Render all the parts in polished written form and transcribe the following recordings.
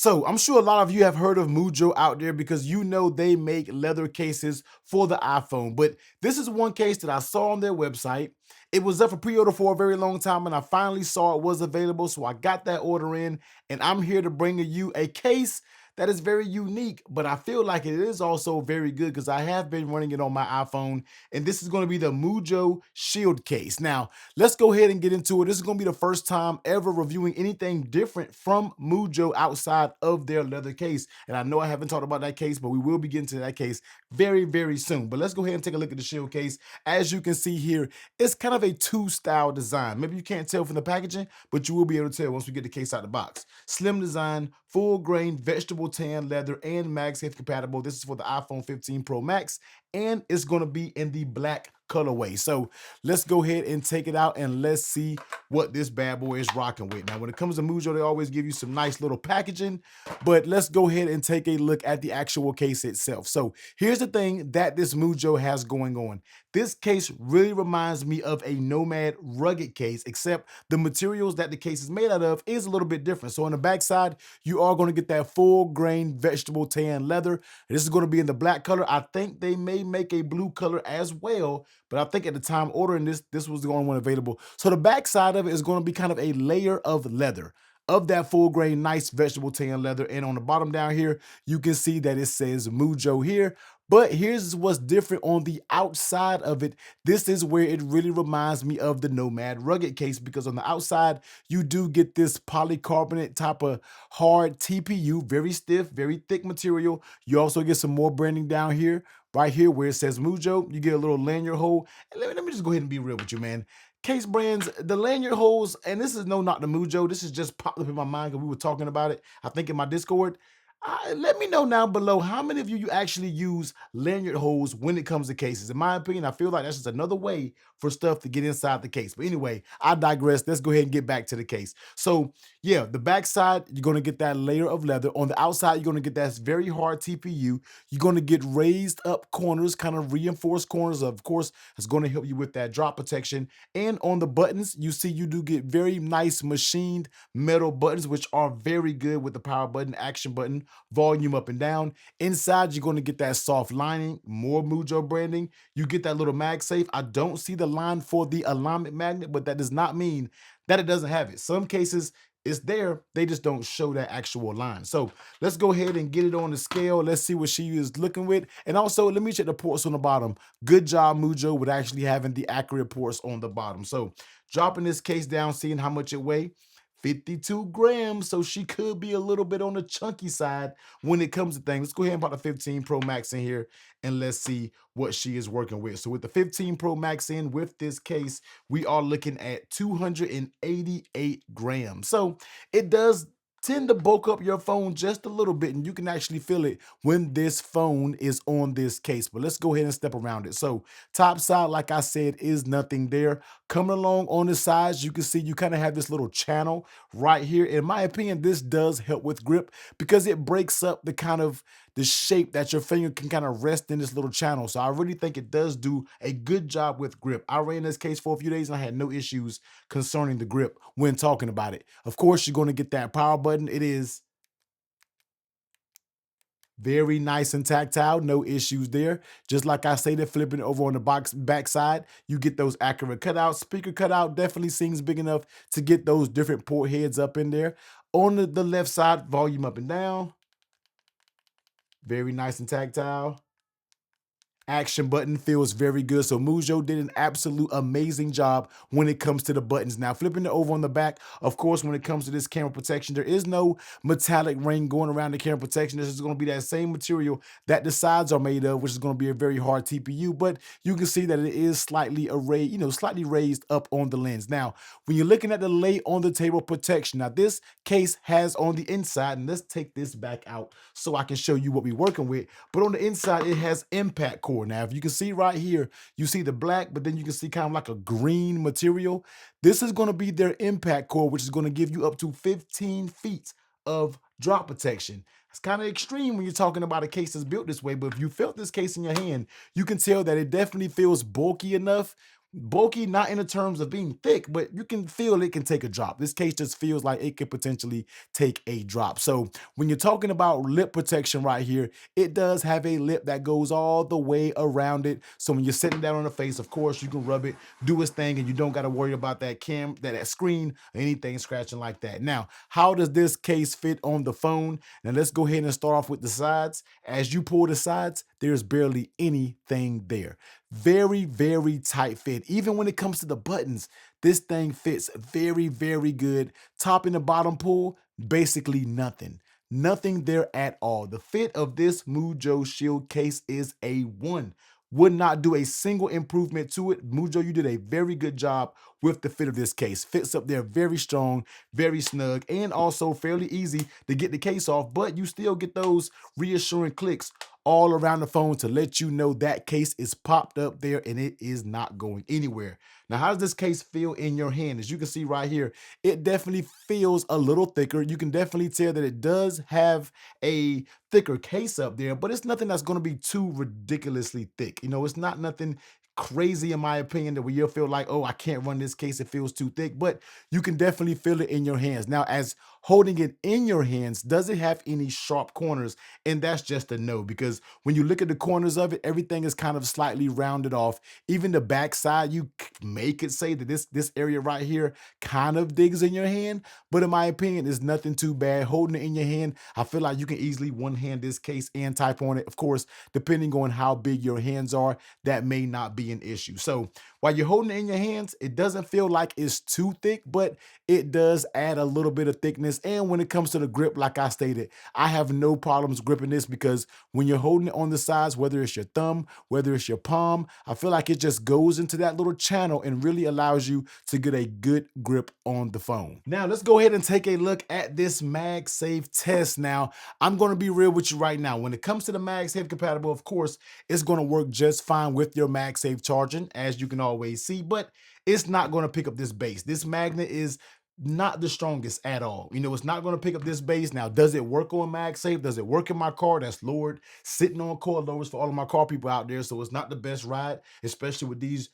So I'm sure a lot of you have heard of Mujjo out there because you know they make leather cases for the iPhone. But this is one case that I saw on their website. It was up for pre-order for a very long time, and I finally saw it was available. So I got that order in, and I'm here to bring you a case that is very unique, but I feel like it is also very good because I have been running it on my iPhone, and this is going to be the Mujjo Shield case. Now, let's go ahead and get into it. This is going to be the first time ever reviewing anything different from Mujjo outside of their leather case. And I know I haven't talked about that case, but we will be getting to that case very, very soon. But let's go ahead and take a look at the Shield case. As you can see here, it's kind of a two-style design. Maybe you can't tell from the packaging, but you will be able to tell once we get the case out of the box. Slim design, full grain vegetable tan leather, and MagSafe compatible. This is for the iPhone 15 Pro Max, and it's going to be in the black colorway. So let's go ahead and take it out and let's see what this bad boy is rocking with. Now, when it comes to Mujjo, they always give you some nice little packaging, but let's go ahead and take a look at the actual case itself. So here's the thing that this Mujjo has going on. This case really reminds me of a Nomad rugged case, except the materials that the case is made out of is a little bit different. So on the backside, you are going to get that full grain vegetable tan leather. This is going to be in the black color. I think they may make a blue color as well, but I think at the time ordering this, this was the only one available. So the backside of it is going to be kind of a layer of leather, of that full grain, nice vegetable tan leather. And on the bottom down here, you can see that it says Mujjo here. But here's what's different on the outside of it. This is where it really reminds me of the Nomad rugged case, because on the outside, you do get this polycarbonate type of hard TPU, very stiff, very thick material. You also get some more branding down here, right here where it says Mujjo. You get a little lanyard hole. And let me just go ahead and be real with you, man. Case brands, the lanyard holes, and this is no not the Mujjo. This is just popped up in my mind because we were talking about it, I think in my Discord. Let me know down below how many of you actually use lanyard holes when it comes to cases. In my opinion, I feel like that's just another way for stuff to get inside the case. But anyway, I digress. Let's go ahead and get back to the case. So yeah, the backside, you're going to get that layer of leather. On the outside, you're going to get that very hard TPU. You're going to get raised up corners, kind of reinforced corners. Of course, it's going to help you with that drop protection. And on the buttons, you see you do get very nice machined metal buttons, which are very good with the power button, action button, volume up and down. Inside, you're going to get that soft lining, more Mujjo branding. You get that little MagSafe. I don't see the line for the alignment magnet, but that does not mean that it doesn't have it. Some cases, it's there, they just don't show that actual line. So let's go ahead and get it on the scale. Let's see what she is looking with. And also, let me check the ports on the bottom. Good job, Mujjo, with actually having the accurate ports on the bottom. So dropping this case down, seeing how much it weighs. 52 grams, so she could be a little bit on the chunky side when it comes to things. Let's go ahead and put the 15 Pro Max in here and let's see what she is working with. So with the 15 Pro Max in with this case, we are looking at 288 grams. So it does tend to bulk up your phone just a little bit, and you can actually feel it when this phone is on this case. But let's go ahead and step around it. So top side, like I said, is nothing there. Coming along on the sides, you can see you kind of have this little channel right here. In my opinion, this does help with grip because it breaks up the kind of the shape that your finger can kind of rest in this little channel. So I really think it does do a good job with grip. I ran this case for a few days and I had no issues concerning the grip when talking about it. Of course, you're going to get that power button. It is very nice and tactile, no issues there. Just like I stated, flipping it over on the backside, you get those accurate cutouts. Speaker cutout definitely seems big enough to get those different port heads up in there. On the left side, volume up and down. Very nice and tactile. Action button feels very good. So Mujjo did an absolute amazing job when it comes to the buttons. Now flipping it over on the back, of course, when it comes to this camera protection, there is no metallic ring going around the camera protection. This is going to be that same material that the sides are made of, which is going to be a very hard TPU, but you can see that it is slightly arrayed, slightly raised up on the lens. Now, when you're looking at the lay on the table protection, now this case has on the inside, and let's take this back out so I can show you what we're working with. But on the inside, it has impact core. Now, if you can see right here, you see the black, but then you can see kind of like a green material. This is going to be their impact core, which is going to give you up to 15 feet of drop protection. It's kind of extreme when you're talking about a case that's built this way, but if you felt this case in your hand, you can tell that it definitely feels bulky enough bulky, not in the terms of being thick, but you can feel it can take a drop. This case just feels like it could potentially take a drop. So when you're talking about lip protection right here, it does have a lip that goes all the way around it. So when you're sitting down on the face, of course, you can rub it, do its thing, and you don't got to worry about that screen, or anything scratching like that. Now, how does this case fit on the phone? Now let's go ahead and start off with the sides. As you pull the sides, there's barely anything there. Very, very tight fit. Even when it comes to the buttons, this thing fits very, very good. Top and the bottom pull, basically nothing. Nothing there at all. The fit of this Mujjo Shield case is A1. Would not do a single improvement to it. Mujjo, you did a very good job with the fit of this case. Fits up there very strong, very snug, and also fairly easy to get the case off, but you still get those reassuring clicks all around the phone to let you know that case is popped up there and it is not going anywhere. Now, how does this case feel in your hand? As you can see right here, it definitely feels a little thicker. You can definitely tell that it does have a thicker case up there, but it's nothing that's going to be too ridiculously thick. You know, it's not nothing crazy in my opinion that where you'll feel like, oh, I can't run this case, it feels too thick, but you can definitely feel it in your hands. Now, as holding it in your hands, does it have any sharp corners? And that's just a no, because when you look at the corners of it, everything is kind of slightly rounded off. Even the back side, may could say that this area right here kind of digs in your hand, but in my opinion, it's nothing too bad. Holding it in your hand, I feel like you can easily one hand this case and type on it. Of course, depending on how big your hands are, that may not be an issue. So while you're holding it in your hands, it doesn't feel like it's too thick, but it does add a little bit of thickness. And when it comes to the grip, like I stated, I have no problems gripping this, because when you're holding it on the sides, whether it's your thumb, whether it's your palm, I feel like it just goes into that little channel and really allows you to get a good grip on the phone. Now, let's go ahead and take a look at this MagSafe test. Now, I'm going to be real with you right now. When it comes to the MagSafe compatible, of course, it's going to work just fine with your MagSafe charging, as you can always see, but it's not going to pick up this bass. This magnet is not the strongest at all. You know, it's not going to pick up this bass. Now, does it work on MagSafe? Does it work in my car that's lowered, sitting on coilovers for all of my car people out there? So it's not the best ride, especially with these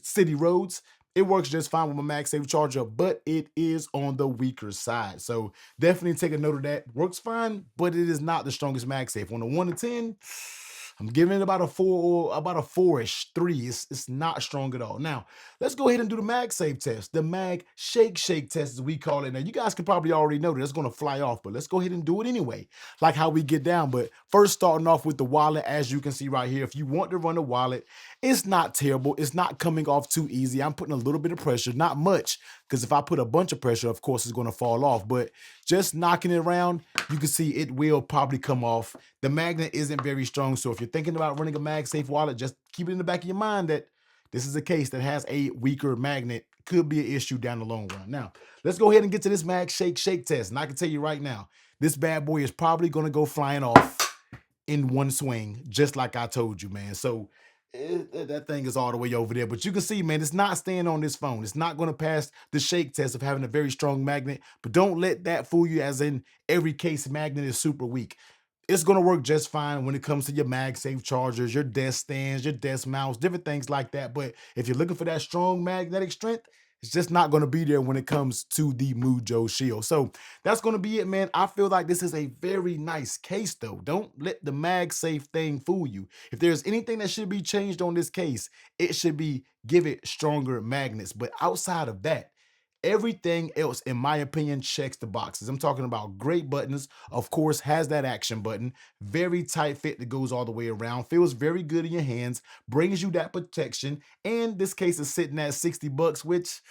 city roads. It works just fine with my MagSafe charger, but it is on the weaker side. So definitely take a note of that. Works fine, but it is not the strongest MagSafe. On a 1 to 10, I'm giving it about a 4, about a 4-ish, 3. It's not strong at all. Now, let's go ahead and do the MagSafe test, the Mag Shake test, as we call it. Now, you guys can probably already know that it's going to fly off, but let's go ahead and do it anyway, like how we get down. But first, starting off with the wallet, as you can see right here, if you want to run a wallet, it's not terrible. It's not coming off too easy. I'm putting a little bit of pressure, not much, because if I put a bunch of pressure, of course, it's going to fall off. But just knocking it around, you can see it will probably come off. The magnet isn't very strong, so if you're thinking about running a MagSafe wallet, just keep it in the back of your mind that this is a case that has a weaker magnet. Could be an issue down the long run. Now, let's go ahead and get to this Mag Shake test. And I can tell you right now, this bad boy is probably going to go flying off in one swing, just like I told you, man. So that thing is all the way over there. But you can see, man, it's not staying on this phone. It's not going to pass the shake test of having a very strong magnet. But don't let that fool you, as in every case magnet is super weak. It's going to work just fine when it comes to your MagSafe chargers, your desk stands, your desk mounts, different things like that. But if you're looking for that strong magnetic strength, it's just not going to be there when it comes to the Mujjo Shield. So that's going to be it, man. I feel like this is a very nice case, though. Don't let the MagSafe thing fool you. If there's anything that should be changed on this case, it should be give it stronger magnets. But outside of that, everything else, in my opinion, checks the boxes. I'm talking about great buttons, of course, has that action button, very tight fit that goes all the way around, feels very good in your hands, brings you that protection, and this case is sitting at 60 bucks, which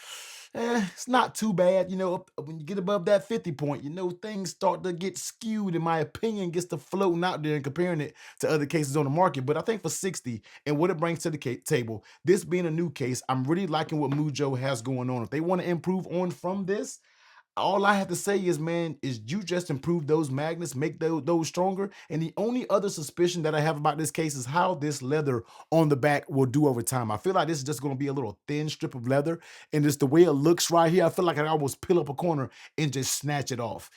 it's not too bad. You know, when you get above that 50 point, you know, things start to get skewed, in my opinion, gets to floating out there and comparing it to other cases on the market. But I think for 60 and what it brings to the table, this being a new case, I'm really liking what Mujjo has going on. If they want to improve on from this, all I have to say is, man, is you just improve those magnets, make those stronger. And the only other suspicion that I have about this case is how this leather on the back will do over time. I feel like this is just going to be a little thin strip of leather. And just the way it looks right here, I feel like I almost peel up a corner and just snatch it off.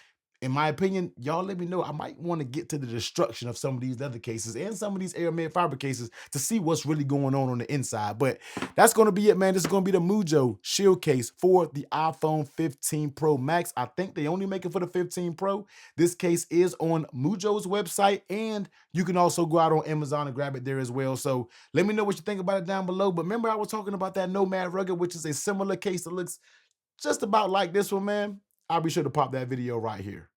in my opinion, y'all let me know. I might want to get to the destruction of some of these leather cases and some of these aramid fiber cases to see what's really going on the inside. But that's going to be it, man. This is going to be the Mujjo shield case for the iPhone 15 Pro Max. I think they only make it for the 15 Pro. This case is on Mujjo's website, and you can also go out on Amazon and grab it there as well. So let me know what you think about it down below. But remember, I was talking about that Nomad Rugged, which is a similar case that looks just about like this one, man. I'll be sure to pop that video right here.